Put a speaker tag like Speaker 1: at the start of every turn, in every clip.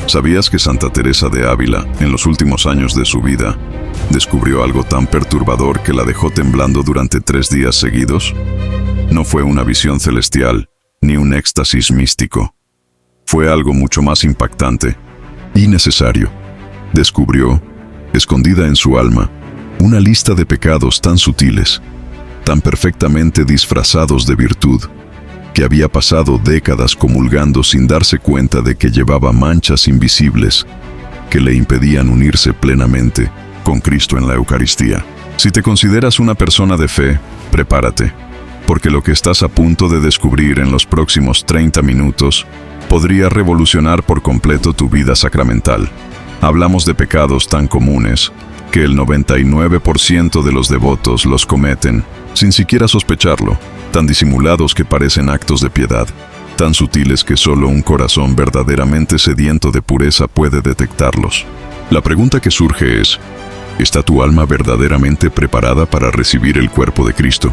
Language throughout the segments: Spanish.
Speaker 1: ¿Sabías que Santa Teresa de Ávila, en los últimos años de su vida, descubrió algo tan perturbador que la dejó temblando durante 3 días seguidos? No fue una visión celestial, ni un éxtasis místico. Fue algo mucho más impactante y necesario. Descubrió, escondida en su alma, una lista de pecados tan sutiles, tan perfectamente disfrazados de virtud, que había pasado décadas comulgando sin darse cuenta de que llevaba manchas invisibles que le impedían unirse plenamente con Cristo en la Eucaristía. Si te consideras una persona de fe, prepárate, porque lo que estás a punto de descubrir en los próximos 30 minutos podría revolucionar por completo tu vida sacramental. Hablamos de pecados tan comunes que el 99% de los devotos los cometen sin siquiera sospecharlo, tan disimulados que parecen actos de piedad, tan sutiles que solo un corazón verdaderamente sediento de pureza puede detectarlos. La pregunta que surge es: ¿está tu alma verdaderamente preparada para recibir el cuerpo de Cristo?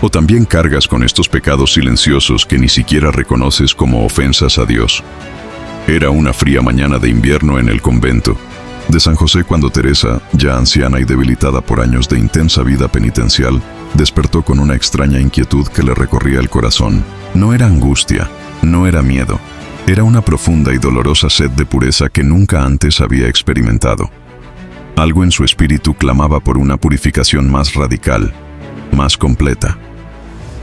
Speaker 1: ¿O también cargas con estos pecados silenciosos que ni siquiera reconoces como ofensas a Dios? Era una fría mañana de invierno en el convento de San José cuando Teresa, ya anciana y debilitada por años de intensa vida penitencial, despertó con una extraña inquietud que le recorría el corazón. No era angustia, no era miedo, era una profunda y dolorosa sed de pureza que nunca antes había experimentado. Algo en su espíritu clamaba por una purificación más radical, más completa.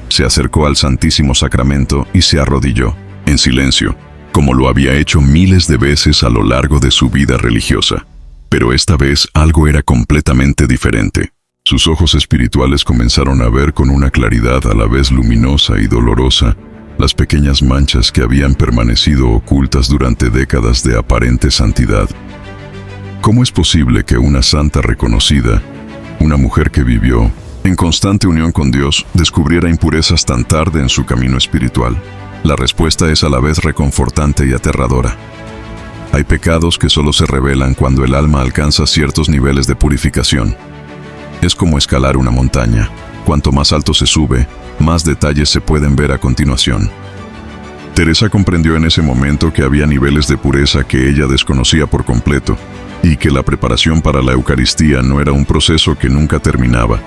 Speaker 1: Se acercó al Santísimo Sacramento y se arrodilló, en silencio, como lo había hecho miles de veces a lo largo de su vida religiosa. Pero esta vez algo era completamente diferente. Sus ojos espirituales comenzaron a ver con una claridad a la vez luminosa y dolorosa las pequeñas manchas que habían permanecido ocultas durante décadas de aparente santidad. ¿Cómo es posible que una santa reconocida, una mujer que vivió en constante unión con Dios, descubriera impurezas tan tarde en su camino espiritual? La respuesta es a la vez reconfortante y aterradora. Hay pecados que solo se revelan cuando el alma alcanza ciertos niveles de purificación. Es como escalar una montaña. Cuanto más alto se sube, más detalles se pueden ver a continuación. Teresa comprendió en ese momento que había niveles de pureza que ella desconocía por completo, y que la preparación para la Eucaristía no era un proceso que nunca terminaba,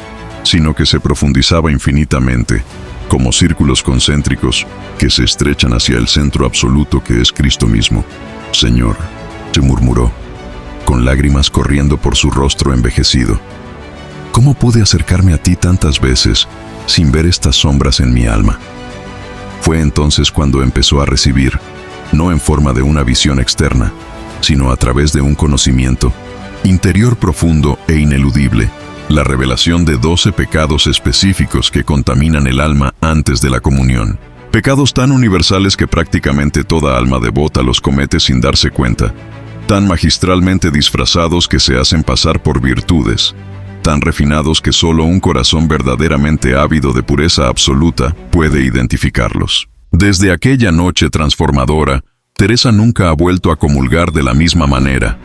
Speaker 1: sino que se profundizaba infinitamente, como círculos concéntricos que se estrechan hacia el centro absoluto que es Cristo mismo. «Señor», se murmuró, con lágrimas corriendo por su rostro envejecido, «¿cómo pude acercarme a ti tantas veces sin ver estas sombras en mi alma?». Fue entonces cuando empezó a recibir, no en forma de una visión externa, sino a través de un conocimiento interior profundo e ineludible, la revelación de 12 pecados específicos que contaminan el alma antes de la comunión. Pecados tan universales que prácticamente toda alma devota los comete sin darse cuenta, tan magistralmente disfrazados que se hacen pasar por virtudes, tan refinados que solo un corazón verdaderamente ávido de pureza absoluta puede identificarlos. Desde aquella noche transformadora, Teresa nunca ha vuelto a comulgar de la misma manera.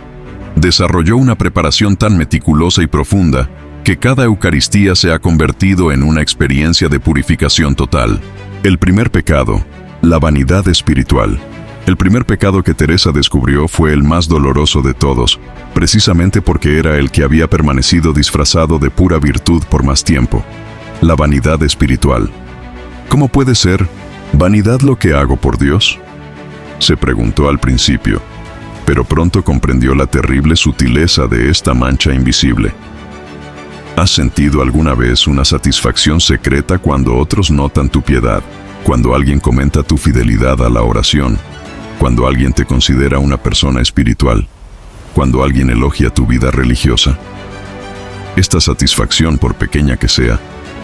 Speaker 1: Desarrolló una preparación tan meticulosa y profunda que cada Eucaristía se ha convertido en una experiencia de purificación total. El primer pecado, la vanidad espiritual. El primer pecado que Teresa descubrió fue el más doloroso de todos, precisamente porque era el que había permanecido disfrazado de pura virtud por más tiempo. La vanidad espiritual. ¿Cómo puede ser vanidad lo que hago por Dios?, se preguntó al principio, pero pronto comprendió la terrible sutileza de esta mancha invisible. ¿Has sentido alguna vez una satisfacción secreta cuando otros notan tu piedad, cuando alguien comenta tu fidelidad a la oración, cuando alguien te considera una persona espiritual, cuando alguien elogia tu vida religiosa? Esta satisfacción, por pequeña que sea,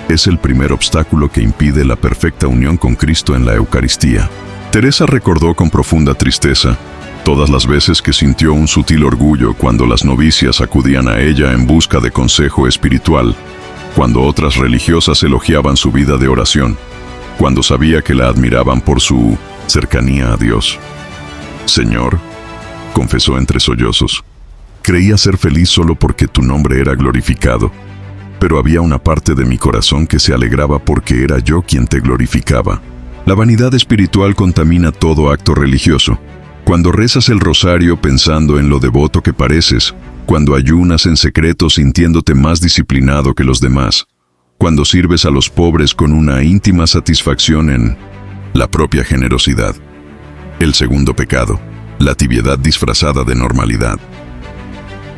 Speaker 1: es el primer obstáculo que impide la perfecta unión con Cristo en la Eucaristía. Teresa recordó con profunda tristeza todas las veces que sintió un sutil orgullo cuando las novicias acudían a ella en busca de consejo espiritual, cuando otras religiosas elogiaban su vida de oración, cuando sabía que la admiraban por su cercanía a Dios. «Señor», confesó entre sollozos, «creía ser feliz solo porque tu nombre era glorificado, pero había una parte de mi corazón que se alegraba porque era yo quien te glorificaba». La vanidad espiritual contamina todo acto religioso. Cuando rezas el rosario pensando en lo devoto que pareces, cuando ayunas en secreto sintiéndote más disciplinado que los demás, cuando sirves a los pobres con una íntima satisfacción en la propia generosidad. El segundo pecado, la tibiedad disfrazada de normalidad.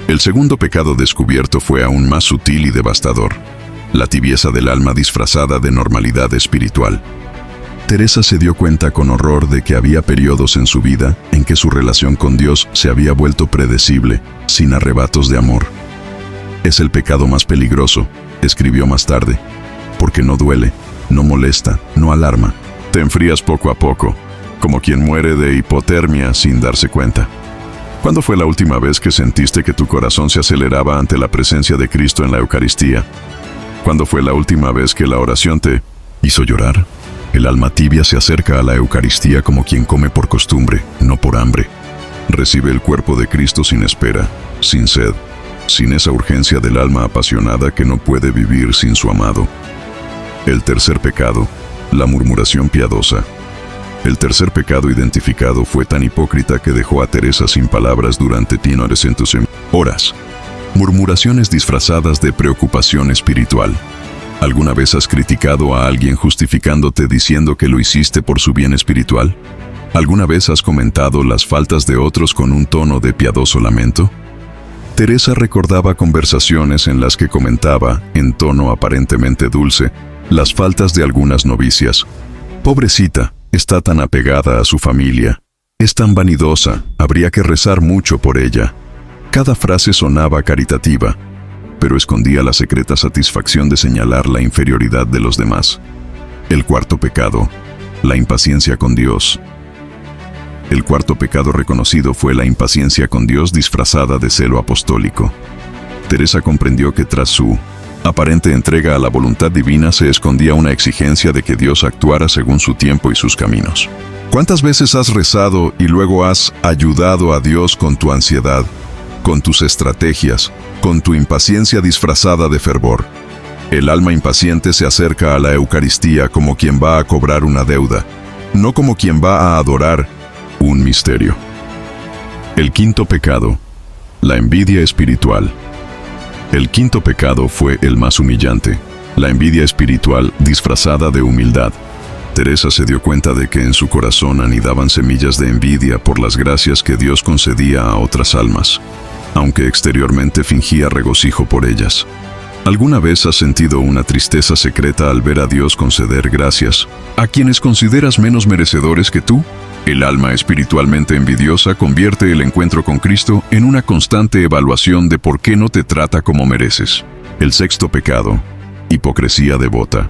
Speaker 1: El segundo pecado descubierto fue aún más sutil y devastador, la tibieza del alma disfrazada de normalidad espiritual. Teresa se dio cuenta con horror de que había periodos en su vida en que su relación con Dios se había vuelto predecible, sin arrebatos de amor. Es el pecado más peligroso, escribió más tarde, porque no duele, no molesta, no alarma. Te enfrías poco a poco, como quien muere de hipotermia sin darse cuenta. ¿Cuándo fue la última vez que sentiste que tu corazón se aceleraba ante la presencia de Cristo en la Eucaristía? ¿Cuándo fue la última vez que la oración te hizo llorar? El alma tibia se acerca a la Eucaristía como quien come por costumbre, no por hambre. Recibe el cuerpo de Cristo sin espera, sin sed, sin esa urgencia del alma apasionada que no puede vivir sin su amado. El tercer pecado, la murmuración piadosa. El tercer pecado identificado fue tan hipócrita que dejó a Teresa sin palabras durante 300 horas. Murmuraciones disfrazadas de preocupación espiritual. ¿Alguna vez has criticado a alguien justificándote diciendo que lo hiciste por su bien espiritual? ¿Alguna vez has comentado las faltas de otros con un tono de piadoso lamento? Teresa recordaba conversaciones en las que comentaba, en tono aparentemente dulce, las faltas de algunas novicias. Pobrecita, está tan apegada a su familia, es tan vanidosa, habría que rezar mucho por ella. Cada frase sonaba caritativa, pero escondía la secreta satisfacción de señalar la inferioridad de los demás. El cuarto pecado, la impaciencia con Dios. El cuarto pecado reconocido fue la impaciencia con Dios disfrazada de celo apostólico. Teresa comprendió que tras su aparente entrega a la voluntad divina se escondía una exigencia de que Dios actuara según su tiempo y sus caminos. ¿Cuántas veces has rezado y luego has ayudado a Dios con tu ansiedad, con tus estrategias, con tu impaciencia disfrazada de fervor? El alma impaciente se acerca a la Eucaristía como quien va a cobrar una deuda, no como quien va a adorar un misterio. El quinto pecado, la envidia espiritual. El quinto pecado fue el más humillante, la envidia espiritual disfrazada de humildad. Teresa se dio cuenta de que en su corazón anidaban semillas de envidia por las gracias que Dios concedía a otras almas, aunque exteriormente fingía regocijo por ellas. ¿Alguna vez has sentido una tristeza secreta al ver a Dios conceder gracias a quienes consideras menos merecedores que tú? El alma espiritualmente envidiosa convierte el encuentro con Cristo en una constante evaluación de por qué no te trata como mereces. El sexto pecado, hipocresía devota.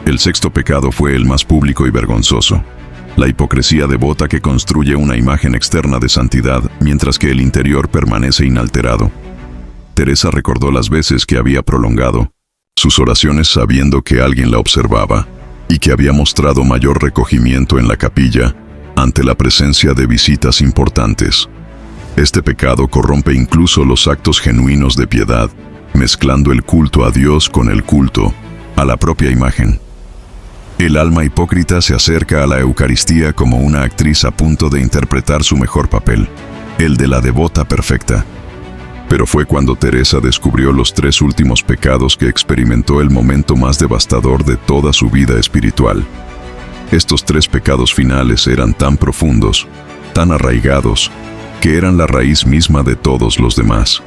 Speaker 1: El sexto pecado fue el más público y vergonzoso. La hipocresía devota que construye una imagen externa de santidad mientras que el interior permanece inalterado. Teresa recordó las veces que había prolongado sus oraciones sabiendo que alguien la observaba y que había mostrado mayor recogimiento en la capilla ante la presencia de visitas importantes. Este pecado corrompe incluso los actos genuinos de piedad, mezclando el culto a Dios con el culto a la propia imagen. El alma hipócrita se acerca a la Eucaristía como una actriz a punto de interpretar su mejor papel, el de la devota perfecta. Pero fue cuando Teresa descubrió los tres últimos pecados que experimentó el momento más devastador de toda su vida espiritual. Estos tres pecados finales eran tan profundos, tan arraigados, que eran la raíz misma de todos los demás.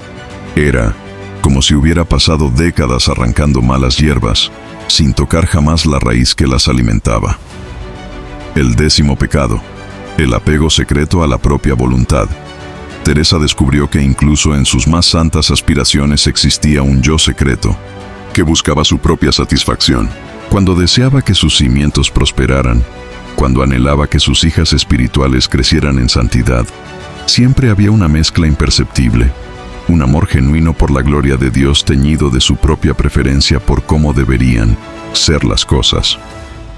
Speaker 1: Era como si hubiera pasado décadas arrancando malas hierbas, sin tocar jamás la raíz que las alimentaba. El décimo pecado, el apego secreto a la propia voluntad. Teresa descubrió que incluso en sus más santas aspiraciones existía un yo secreto, que buscaba su propia satisfacción. Cuando deseaba que sus cimientos prosperaran, cuando anhelaba que sus hijas espirituales crecieran en santidad, siempre había una mezcla imperceptible, un amor genuino por la gloria de Dios teñido de su propia preferencia por cómo deberían ser las cosas.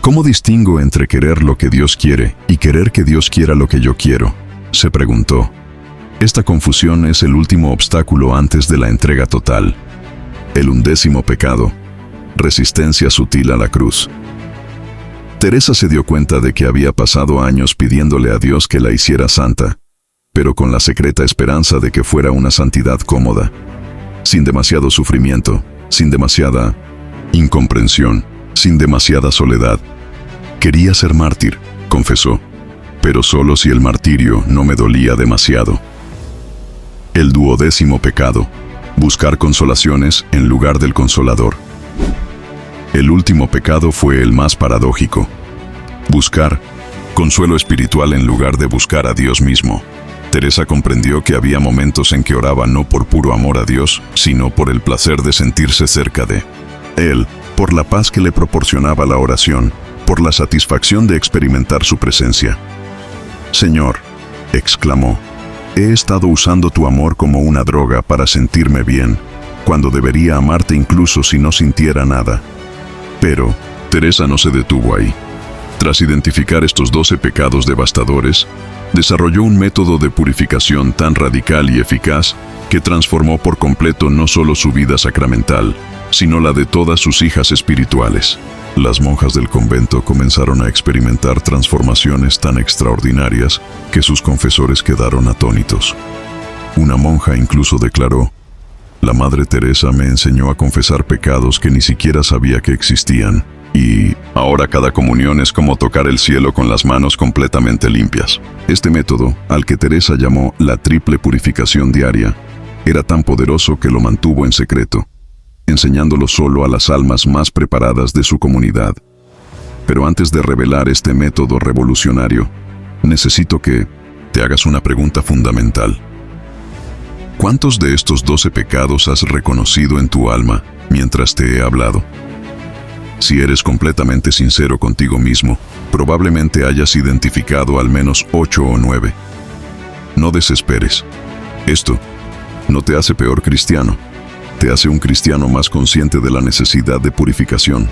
Speaker 1: ¿Cómo distingo entre querer lo que Dios quiere y querer que Dios quiera lo que yo quiero?, se preguntó. Esta confusión es el último obstáculo antes de la entrega total. El 11º pecado, resistencia sutil a la cruz. Teresa se dio cuenta de que había pasado años pidiéndole a Dios que la hiciera santa, pero con la secreta esperanza de que fuera una santidad cómoda, sin demasiado sufrimiento, sin demasiada incomprensión, sin demasiada soledad. Quería ser mártir, confesó, pero solo si el martirio no me dolía demasiado. El 12º pecado: buscar consolaciones en lugar del consolador. El último pecado fue el más paradójico: buscar consuelo espiritual en lugar de buscar a Dios mismo. Teresa comprendió que había momentos en que oraba no por puro amor a Dios, sino por el placer de sentirse cerca de Él, por la paz que le proporcionaba la oración, por la satisfacción de experimentar su presencia. «Señor», exclamó, «he estado usando tu amor como una droga para sentirme bien, cuando debería amarte incluso si no sintiera nada». Pero Teresa no se detuvo ahí. Tras identificar estos 12 pecados devastadores, desarrolló un método de purificación tan radical y eficaz que transformó por completo no solo su vida sacramental, sino la de todas sus hijas espirituales. Las monjas del convento comenzaron a experimentar transformaciones tan extraordinarias que sus confesores quedaron atónitos. Una monja incluso declaró: «La Madre Teresa me enseñó a confesar pecados que ni siquiera sabía que existían, y ahora cada comunión es como tocar el cielo con las manos completamente limpias». Este método, al que Teresa llamó la triple purificación diaria, era tan poderoso que lo mantuvo en secreto, enseñándolo solo a las almas más preparadas de su comunidad. Pero antes de revelar este método revolucionario, necesito que te hagas una pregunta fundamental. ¿Cuántos de estos 12 pecados has reconocido en tu alma mientras te he hablado? Si eres completamente sincero contigo mismo, probablemente hayas identificado al menos 8 o 9. No desesperes. Esto no te hace peor cristiano. Te hace un cristiano más consciente de la necesidad de purificación.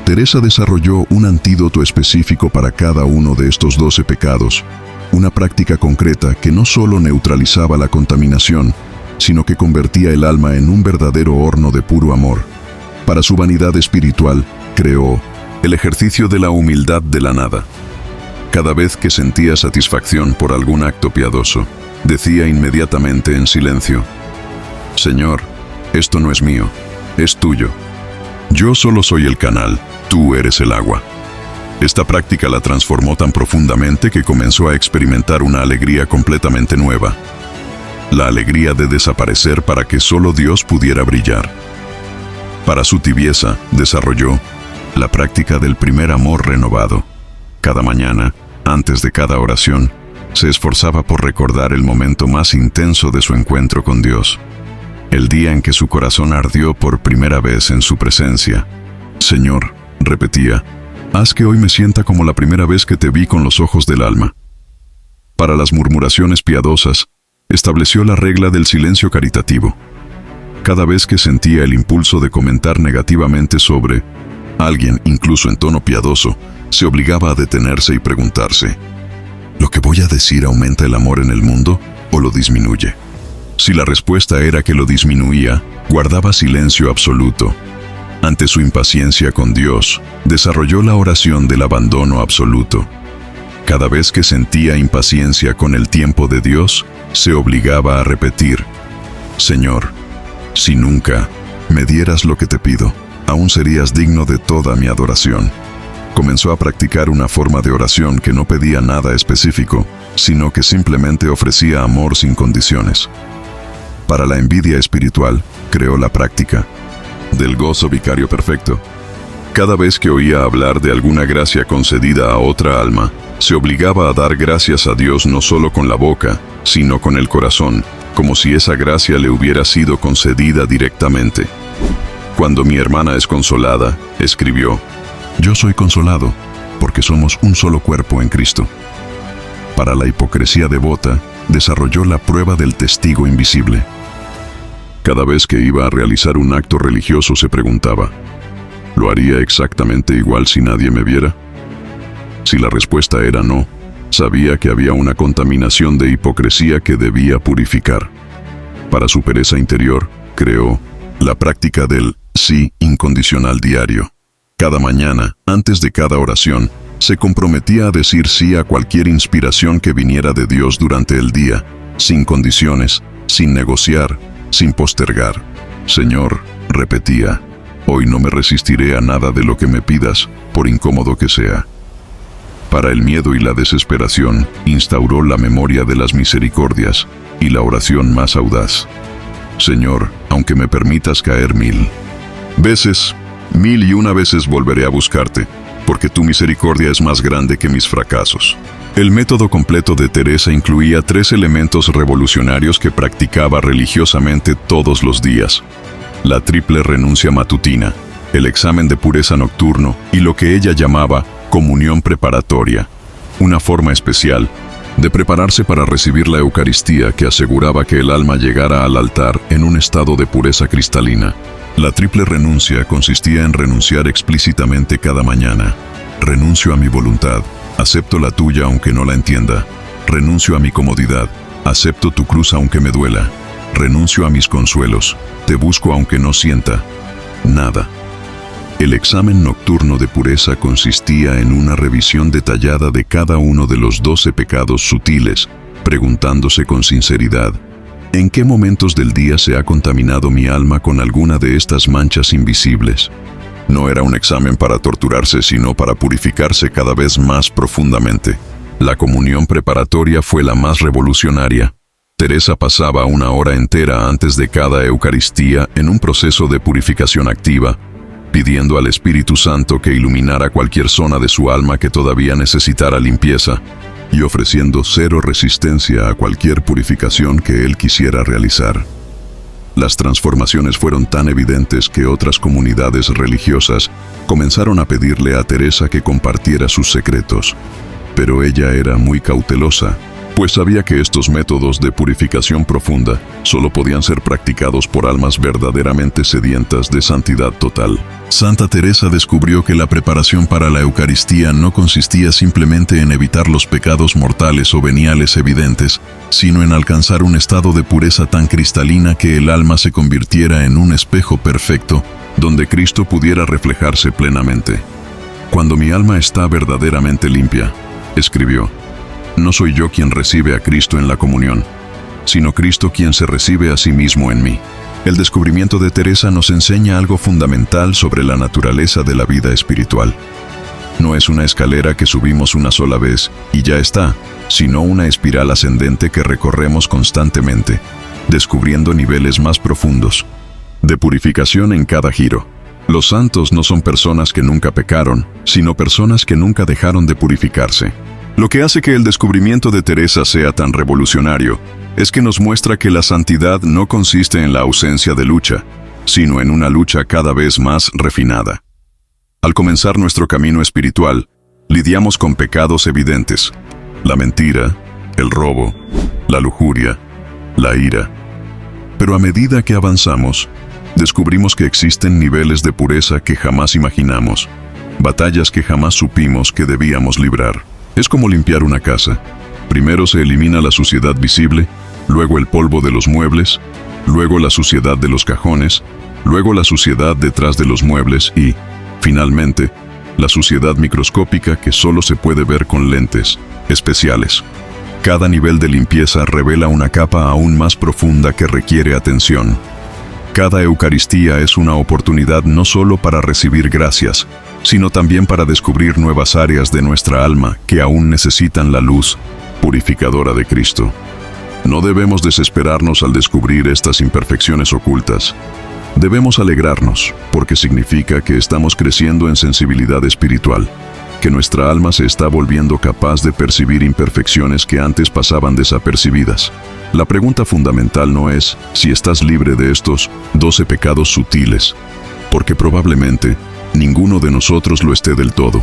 Speaker 1: Teresa desarrolló un antídoto específico para cada uno de estos 12 pecados, una práctica concreta que no solo neutralizaba la contaminación, sino que convertía el alma en un verdadero horno de puro amor. Para su vanidad espiritual, creó el ejercicio de la humildad de la nada. Cada vez que sentía satisfacción por algún acto piadoso, decía inmediatamente en silencio: «Señor, esto no es mío, es tuyo. Yo solo soy el canal, tú eres el agua». Esta práctica la transformó tan profundamente que comenzó a experimentar una alegría completamente nueva. La alegría de desaparecer para que solo Dios pudiera brillar. Para su tibieza, desarrolló la práctica del primer amor renovado. Cada mañana, antes de cada oración, se esforzaba por recordar el momento más intenso de su encuentro con Dios. El día en que su corazón ardió por primera vez en su presencia. «Señor», repetía, «haz que hoy me sienta como la primera vez que te vi con los ojos del alma». Para las murmuraciones piadosas, estableció la regla del silencio caritativo. Cada vez que sentía el impulso de comentar negativamente sobre alguien, incluso en tono piadoso, se obligaba a detenerse y preguntarse: ¿lo que voy a decir aumenta el amor en el mundo o lo disminuye? Si la respuesta era que lo disminuía, guardaba silencio absoluto. Ante su impaciencia con Dios, desarrolló la oración del abandono absoluto. Cada vez que sentía impaciencia con el tiempo de Dios, se obligaba a repetir: «Señor, si nunca me dieras lo que te pido, aún serías digno de toda mi adoración». Comenzó a practicar una forma de oración que no pedía nada específico, sino que simplemente ofrecía amor sin condiciones. Para la envidia espiritual, creó la práctica del gozo vicario perfecto. Cada vez que oía hablar de alguna gracia concedida a otra alma, se obligaba a dar gracias a Dios no solo con la boca, sino con el corazón, como si esa gracia le hubiera sido concedida directamente. «Cuando mi hermana es consolada», escribió, «yo soy consolado, porque somos un solo cuerpo en Cristo». Para la hipocresía devota, desarrolló la prueba del testigo invisible. Cada vez que iba a realizar un acto religioso se preguntaba: ¿lo haría exactamente igual si nadie me viera? Si la respuesta era no, sabía que había una contaminación de hipocresía que debía purificar. Para su pereza interior, creó la práctica del sí incondicional diario. cada mañana, antes de cada oración, se comprometía a decir sí a cualquier inspiración que viniera de Dios durante el día, sin condiciones, sin negociar, sin postergar. Señor, repetía, hoy no me resistiré a nada de lo que me pidas, por incómodo que sea. Para el miedo y la desesperación, instauró la memoria de las misericordias y la oración más audaz. Señor, aunque me permitas caer 1000 veces, 1001 veces volveré a buscarte, porque tu misericordia es más grande que mis fracasos. El método completo de Teresa incluía 3 elementos revolucionarios que practicaba religiosamente todos los días: la triple renuncia matutina, el examen de pureza nocturno y lo que ella llamaba comunión preparatoria, una forma especial de prepararse para recibir la Eucaristía que aseguraba que el alma llegara al altar en un estado de pureza cristalina. La triple renuncia consistía en renunciar explícitamente cada mañana. Renuncio a mi voluntad, acepto la tuya aunque no la entienda. Renuncio a mi comodidad, acepto tu cruz aunque me duela. Renuncio a mis consuelos, te busco aunque no sienta nada. El examen nocturno de pureza consistía en una revisión detallada de cada uno de los 12 pecados sutiles, preguntándose con sinceridad: ¿en qué momentos del día se ha contaminado mi alma con alguna de estas manchas invisibles? No era un examen para torturarse, sino para purificarse cada vez más profundamente. La comunión preparatoria fue la más revolucionaria. Teresa pasaba 1 hora entera antes de cada Eucaristía en un proceso de purificación activa, pidiendo al Espíritu Santo que iluminara cualquier zona de su alma que todavía necesitara limpieza, y ofreciendo 0 resistencia a cualquier purificación que él quisiera realizar. Las transformaciones fueron tan evidentes que otras comunidades religiosas comenzaron a pedirle a Teresa que compartiera sus secretos, pero ella era muy cautelosa, pues sabía que estos métodos de purificación profunda solo podían ser practicados por almas verdaderamente sedientas de santidad total. Santa Teresa descubrió que la preparación para la Eucaristía no consistía simplemente en evitar los pecados mortales o veniales evidentes, sino en alcanzar un estado de pureza tan cristalina que el alma se convirtiera en un espejo perfecto, donde Cristo pudiera reflejarse plenamente. Cuando mi alma está verdaderamente limpia, escribió, no soy yo quien recibe a Cristo en la comunión, sino Cristo quien se recibe a sí mismo en mí. El descubrimiento de Teresa nos enseña algo fundamental sobre la naturaleza de la vida espiritual. No es una escalera que subimos una sola vez y ya está, sino una espiral ascendente que recorremos constantemente, descubriendo niveles más profundos, de purificación en cada giro. Los santos no son personas que nunca pecaron, sino personas que nunca dejaron de purificarse. Lo que hace que el descubrimiento de Teresa sea tan revolucionario es que nos muestra que la santidad no consiste en la ausencia de lucha, sino en una lucha cada vez más refinada. Al comenzar nuestro camino espiritual, lidiamos con pecados evidentes: la mentira, el robo, la lujuria, la ira. Pero a medida que avanzamos, descubrimos que existen niveles de pureza que jamás imaginamos, batallas que jamás supimos que debíamos librar. Es como limpiar una casa. Primero se elimina la suciedad visible, luego el polvo de los muebles, luego la suciedad de los cajones, luego la suciedad detrás de los muebles y, finalmente, la suciedad microscópica que solo se puede ver con lentes especiales. Cada nivel de limpieza revela una capa aún más profunda que requiere atención. Cada Eucaristía es una oportunidad no solo para recibir gracias, sino también para descubrir nuevas áreas de nuestra alma que aún necesitan la luz purificadora de Cristo. No debemos desesperarnos al descubrir estas imperfecciones ocultas. Debemos alegrarnos, porque significa que estamos creciendo en sensibilidad espiritual, que nuestra alma se está volviendo capaz de percibir imperfecciones que antes pasaban desapercibidas. La pregunta fundamental no es si estás libre de estos 12 pecados sutiles, porque probablemente ninguno de nosotros lo esté del todo.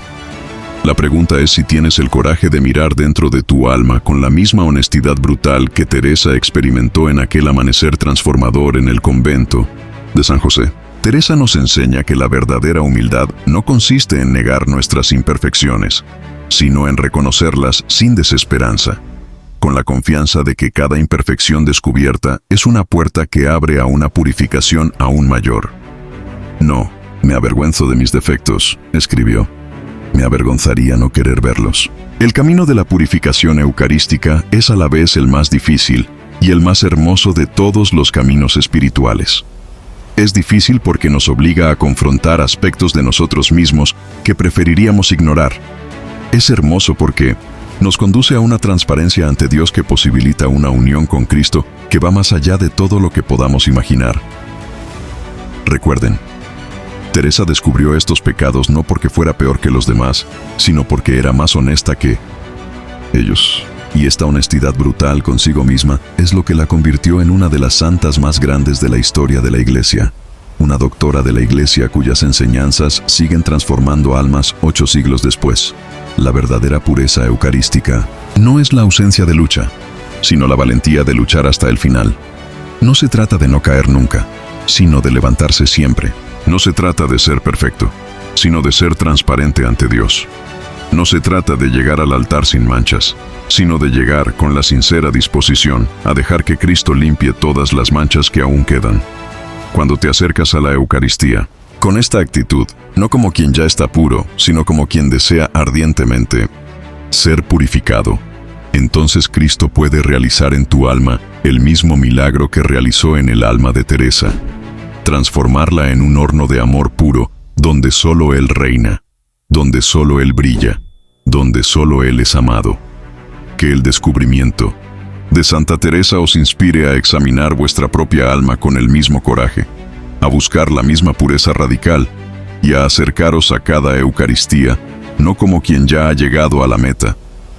Speaker 1: La pregunta es si tienes el coraje de mirar dentro de tu alma con la misma honestidad brutal que Teresa experimentó en aquel amanecer transformador en el convento de San José. Teresa nos enseña que la verdadera humildad no consiste en negar nuestras imperfecciones, sino en reconocerlas sin desesperanza, con la confianza de que cada imperfección descubierta es una puerta que abre a una purificación aún mayor. No, Me avergüenzo de mis defectos, escribió. Me avergonzaría no querer verlos. El camino de la purificación eucarística es a la vez el más difícil y el más hermoso de todos los caminos espirituales. Es difícil porque nos obliga a confrontar aspectos de nosotros mismos que preferiríamos ignorar. Es hermoso porque nos conduce a una transparencia ante Dios que posibilita una unión con Cristo que va más allá de todo lo que podamos imaginar. Recuerden, Teresa descubrió estos pecados no porque fuera peor que los demás, sino porque era más honesta que ellos. Y esta honestidad brutal consigo misma es lo que la convirtió en una de las santas más grandes de la historia de la Iglesia. Una doctora de la Iglesia cuyas enseñanzas siguen transformando almas 8 siglos después. La verdadera pureza eucarística no es la ausencia de lucha, sino la valentía de luchar hasta el final. No se trata de no caer nunca, sino de levantarse siempre. No se trata de ser perfecto, sino de ser transparente ante Dios. No se trata de llegar al altar sin manchas, sino de llegar con la sincera disposición a dejar que Cristo limpie todas las manchas que aún quedan. Cuando te acercas a la Eucaristía, con esta actitud, no como quien ya está puro, sino como quien desea ardientemente ser purificado, entonces Cristo puede realizar en tu alma el mismo milagro que realizó en el alma de Teresa. Transformarla en un horno de amor puro, donde solo Él reina, donde solo Él brilla, donde solo Él es amado. Que el descubrimiento de Santa Teresa os inspire a examinar vuestra propia alma con el mismo coraje, a buscar la misma pureza radical y a acercaros a cada Eucaristía, no como quien ya ha llegado a la meta,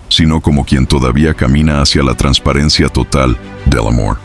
Speaker 1: sino como quien todavía camina hacia la transparencia total del amor.